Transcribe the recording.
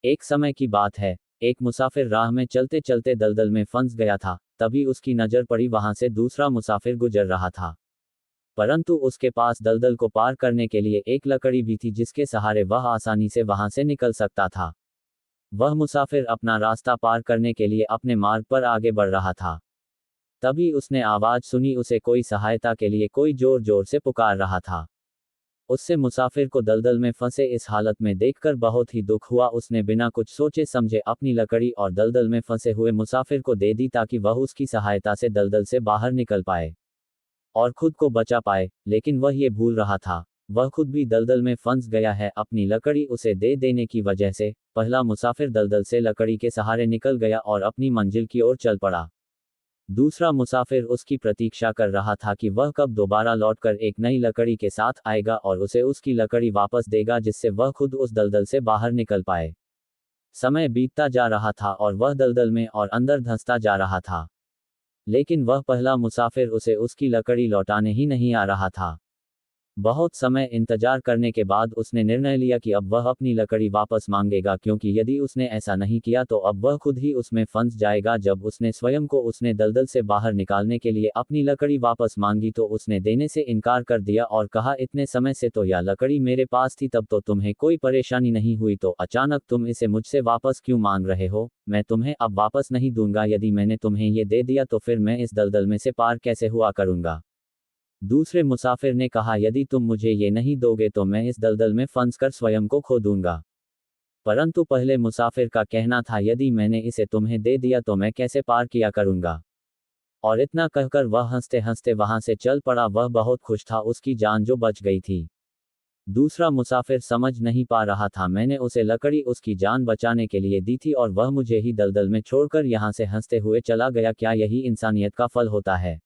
एक समय की बात है, एक मुसाफिर राह में चलते चलते दलदल में फंस गया था। तभी उसकी नजर पड़ी, वहां से दूसरा मुसाफिर गुजर रहा था, परंतु उसके पास दलदल को पार करने के लिए एक लकड़ी भी थी जिसके सहारे वह आसानी से वहां से निकल सकता था। वह मुसाफिर अपना रास्ता पार करने के लिए अपने मार्ग पर आगे बढ़ रहा था। तभी उसने आवाज सुनी, उसे कोई सहायता के लिए कोई जोर जोर से पुकार रहा था। उससे मुसाफिर को दलदल में फंसे इस हालत में देखकर बहुत ही दुख हुआ। उसने बिना कुछ सोचे समझे अपनी लकड़ी और दलदल में फंसे हुए मुसाफिर को दे दी ताकि वह उसकी सहायता से दलदल से बाहर निकल पाए और खुद को बचा पाए। लेकिन वह ये भूल रहा था, वह खुद भी दलदल में फंस गया है। अपनी लकड़ी उसे दे देने की वजह से पहला मुसाफिर दलदल से लकड़ी के सहारे निकल गया और अपनी मंजिल की ओर चल पड़ा। दूसरा मुसाफिर उसकी प्रतीक्षा कर रहा था कि वह कब दोबारा लौटकर एक नई लकड़ी के साथ आएगा और उसे उसकी लकड़ी वापस देगा जिससे वह खुद उस दलदल से बाहर निकल पाए। समय बीतता जा रहा था और वह दलदल में और अंदर धंसता जा रहा था, लेकिन वह पहला मुसाफिर उसे उसकी लकड़ी लौटाने ही नहीं आ रहा था। बहुत समय इंतजार करने के बाद उसने निर्णय लिया कि अब वह अपनी लकड़ी वापस मांगेगा, क्योंकि यदि उसने ऐसा नहीं किया तो अब वह खुद ही उसमें फंस जाएगा। जब उसने स्वयं को उसने दलदल से बाहर निकालने के लिए अपनी लकड़ी वापस मांगी तो उसने देने से इनकार कर दिया और कहा, इतने समय से तो यह लकड़ी मेरे पास थी, तब तो तुम्हें कोई परेशानी नहीं हुई, तो अचानक तुम इसे मुझसे वापस क्यों मांग रहे हो? मैं तुम्हें अब वापस नहीं दूंगा। यदि मैंने तुम्हें ये दे दिया तो फिर मैं इस दलदल में से पार कैसे हुआ करूंगा? दूसरे मुसाफिर ने कहा, यदि तुम मुझे ये नहीं दोगे तो मैं इस दलदल में फंसकर स्वयं को खो दूंगा। परंतु पहले मुसाफिर का कहना था, यदि मैंने इसे तुम्हें दे दिया तो मैं कैसे पार किया करूंगा? और इतना कहकर वह हंसते हंसते वहां से चल पड़ा। वह बहुत खुश था, उसकी जान जो बच गई थी। दूसरा मुसाफिर समझ नहीं पा रहा था, मैंने उसे लकड़ी उसकी जान बचाने के लिए दी थी और वह मुझे ही दलदल में छोड़कर यहां से हंसते हुए चला गया। क्या यही इंसानियत का फल होता है?